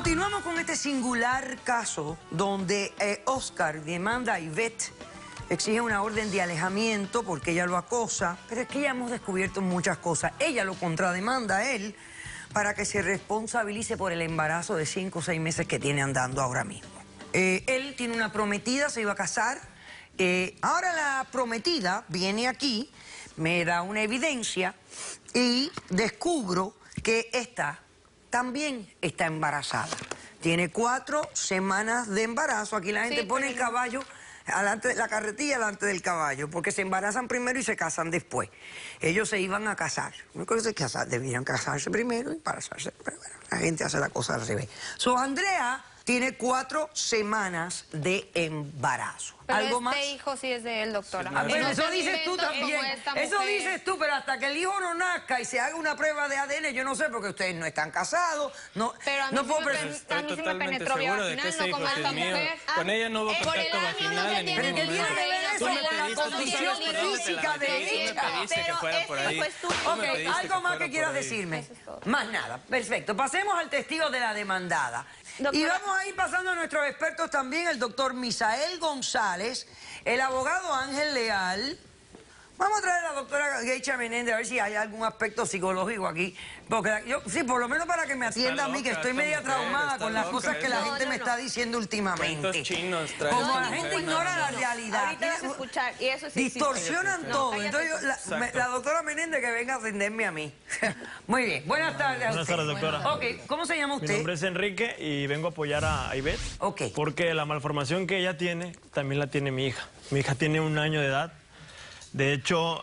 Continuamos con este singular caso donde Oscar demanda a Ivette, exige una orden de alejamiento porque ella lo acosa, pero es que ya hemos descubierto muchas cosas. Ella lo contrademanda a él para que se responsabilice por el embarazo de 5 o 6 meses que tiene andando ahora mismo. Él tiene una prometida, se iba a casar. Ahora la prometida viene aquí, me da una evidencia y descubro que esta también está embarazada. Tiene 4 semanas de embarazo. Aquí la gente pone el caballo, la carretilla delante del caballo, porque se embarazan primero y se casan después. Ellos se iban a casar. No creo que se casaran, debían casarse primero y embarazarse. Pero bueno, la gente hace la cosa al revés. Andrea tiene 4 semanas de embarazo. Pero ¿Algo más? hijo sí es de él, doctora. Ah, bueno, eso dices tú también. Eso dices tú, pero hasta que el hijo no nazca y se haga una prueba de ADN, yo no sé, porque ustedes no están casados. No, pero a mí, no puedo a mí sí me penetró vía vaginal, no como esta mujer. Con ella no hubo contacto vaginal. Pero ¿qué tiene que ver eso con la condición física de ella? Ok, algo más que quieras decirme. Más nada, perfecto. Pasemos al testigo de la demandada. Doctora. Y vamos a ir pasando a nuestros expertos también, el doctor Misael González, el abogado Ángel Leal. Vamos a traer a la doctora Geisha Menéndez a ver si hay algún aspecto psicológico aquí. Porque yo, sí, por lo menos para que me atienda a mí, que estoy media traumada con las cosas que la gente me está diciendo últimamente. Como la gente ignora la realidad. Ahorita vas a escuchar, y eso sí distorsionan todo. Entonces la doctora Menéndez que venga a atenderme a mí. Muy bien. Buenas tardes. Buenas tardes, doctora. Ok, ¿cómo se llama usted? Mi nombre es Enrique y vengo a apoyar a Ivette. Ok. Porque la malformación que ella tiene, también la tiene mi hija. Mi hija tiene 1 año de edad. De hecho,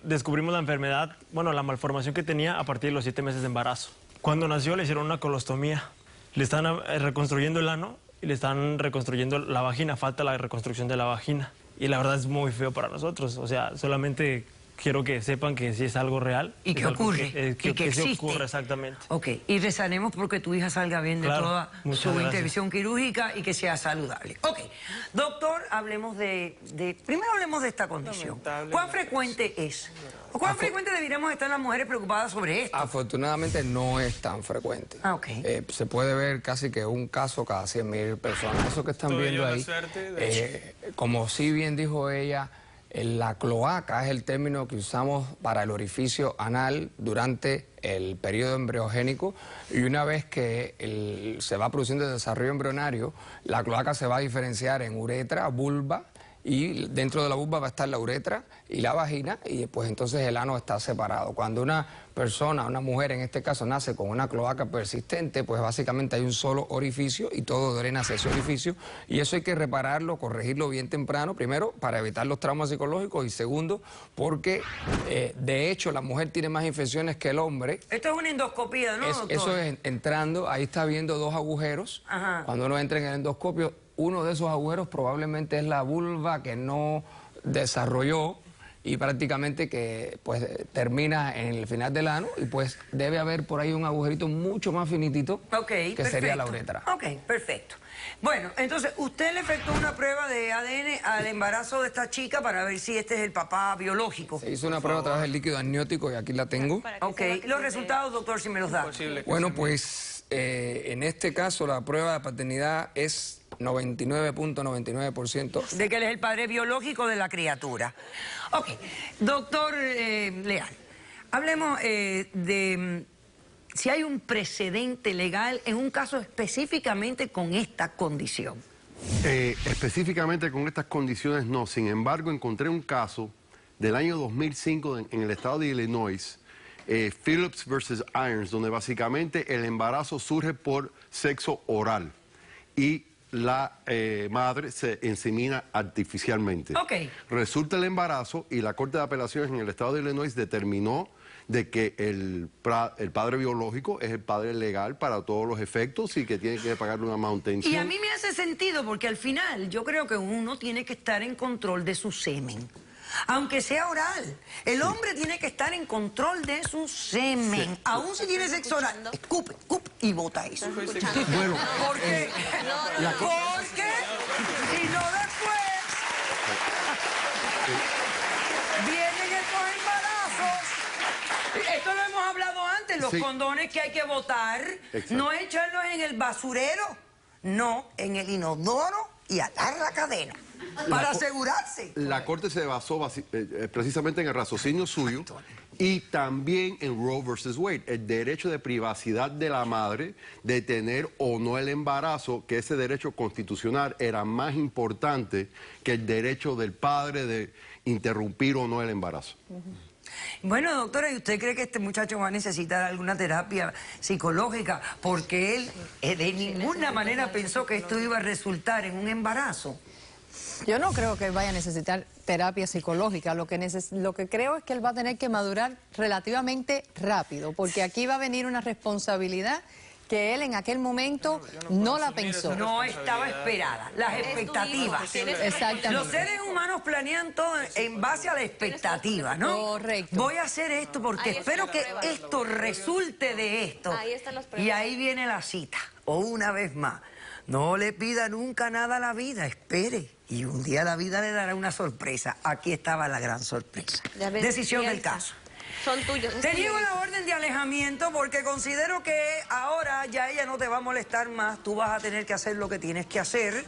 descubrimos la enfermedad, bueno, la malformación que tenía a partir de los 7 meses de embarazo. Cuando nació le hicieron una colostomía. Le están reconstruyendo el ano y le están reconstruyendo la vagina. Falta la reconstrucción de la vagina. Y la verdad es muy feo para nosotros. O sea, solamente quiero que sepan que sí es algo real. Y que ocurre. Que existe. sí ocurre, exactamente. Ok, y rezaremos porque tu hija salga bien de toda su intervención quirúrgica y que sea saludable. Ok, doctor, hablemos primero hablemos de esta condición. ¿Cuán frecuente es? ¿O cuán frecuente deberíamos estar las mujeres preocupadas sobre esto? Afortunadamente no es tan frecuente. Ah, ok. Se puede ver casi que un caso cada 100.000 personas. Eso que están viendo ahí, como sí bien dijo ella, la cloaca es el término que usamos para el orificio anal durante el periodo embriogénico, y una vez que se va produciendo el desarrollo embrionario, la cloaca se va a diferenciar en uretra, vulva, y dentro de la vulva va a estar la uretra y la vagina, y pues entonces el ano está separado. Cuando una persona, una mujer en este caso, nace con una cloaca persistente, pues básicamente hay un solo orificio y todo drena hacia ese orificio, y eso hay que repararlo, corregirlo bien temprano, primero para evitar los traumas psicológicos y segundo porque de hecho la mujer tiene más infecciones que el hombre. Esto es una endoscopía, ¿no, doctor? Eso es entrando, ahí está viendo 2 agujeros. Ajá. Cuando uno entra en el endoscopio, uno de esos agujeros probablemente es la vulva que no desarrolló y prácticamente que pues termina en el final del ano, y pues debe haber por ahí un agujerito mucho más finitito que sería la uretra. Ok, perfecto. Bueno, entonces usted le efectuó una prueba de ADN al embarazo de esta chica para ver si este es el papá biológico. Se hizo una prueba a través del líquido amniótico y aquí la tengo. Ok, los resultados, doctor, si me los da. Bueno, pues en este caso la prueba de paternidad es 99.99%. De que él es el padre biológico de la criatura. Ok, doctor Leal, hablemos de si hay un precedente legal en un caso específicamente con esta condición. Específicamente con estas condiciones no, sin embargo encontré un caso del año 2005 en el estado de Illinois, Phillips versus Irons, donde básicamente el embarazo surge por sexo oral y la madre se insemina artificialmente. Okay. Resulta el embarazo y la Corte de Apelaciones en el estado de Illinois determinó de que el padre biológico es el padre legal para todos los efectos y que tiene que pagarle una manutención. Y a mí me hace sentido porque al final yo creo que uno tiene que estar en control de su semen. Aunque sea oral, el hombre tiene que estar en control de su semen. Aún si tiene sexo oral, escupe y bota eso. Bueno, ¿por qué? Porque si no después vienen estos embarazos Esto lo hemos hablado antes, los condones que hay que botar, no echarlos en el basurero, no, en el inodoro y atar la cadena, para asegurarse. La Corte se basó precisamente en el raciocinio suyo y también en Roe versus Wade, el derecho de privacidad de la madre de tener o no el embarazo, que ese derecho constitucional era más importante que el derecho del padre de interrumpir o no el embarazo. Bueno, doctora, ¿y usted cree que este muchacho va a necesitar alguna terapia psicológica? Porque él de ninguna manera pensó que esto iba a resultar en un embarazo. Yo no creo que vaya a necesitar terapia psicológica. Lo que creo es que él va a tener que madurar relativamente rápido, porque aquí va a venir una responsabilidad que él en aquel momento no la pensó. No estaba esperada. Las expectativas. Exactamente. Los seres humanos planean todo en base a la expectativa, ¿no? Correcto. Voy a hacer esto porque espero que esto resulte de esto. Ahí están las pruebas. Y ahí viene la cita. O una vez más, no le pida nunca nada a la vida, espere. Y un día la vida le dará una sorpresa. Aquí estaba la gran sorpresa. Decisión del caso. Son tuyos. Te niego la orden de alejamiento porque considero que ahora ya ella no te va a molestar más. Tú vas a tener que hacer lo que tienes que hacer.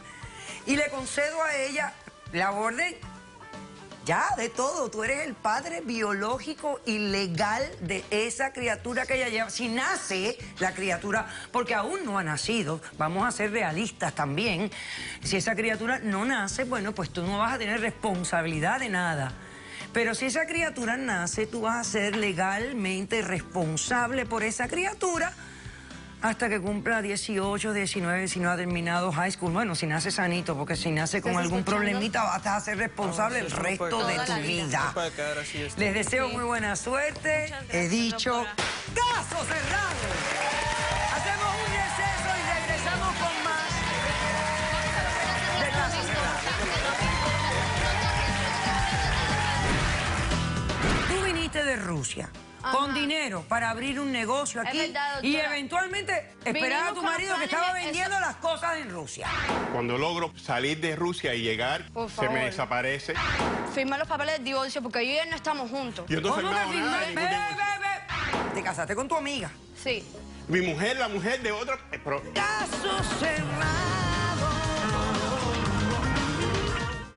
Y le concedo a ella la orden ya de todo. Tú eres el padre biológico y legal de esa criatura que ella lleva. Si nace la criatura, porque aún no ha nacido, vamos a ser realistas también. Si esa criatura no nace, bueno, pues tú no vas a tener responsabilidad de nada. Pero si esa criatura nace, tú vas a ser legalmente responsable por esa criatura hasta que cumpla 18, 19, si no ha terminado high school. Bueno, si nace sanito, porque si nace con algún problemita vas a ser responsable el resto de tu vida. Les deseo muy buena suerte. He dicho, ¡caso cerrado! Hacemos un receso y regresamos con más de Caso Cerrado. Tú viniste de Rusia con dinero para abrir un negocio aquí verdad, y eventualmente esperar a tu marido que estaba vendiendo las cosas en Rusia. Cuando logro salir de Rusia y llegar, se me desaparece. Firma los papeles de divorcio porque yo y él no estamos juntos. Yo no he ¿Cómo que firmado nada, firmaste? ningún divorcio. Te casaste con tu amiga. Sí. Mi mujer, la mujer de otra... Caso cerrado.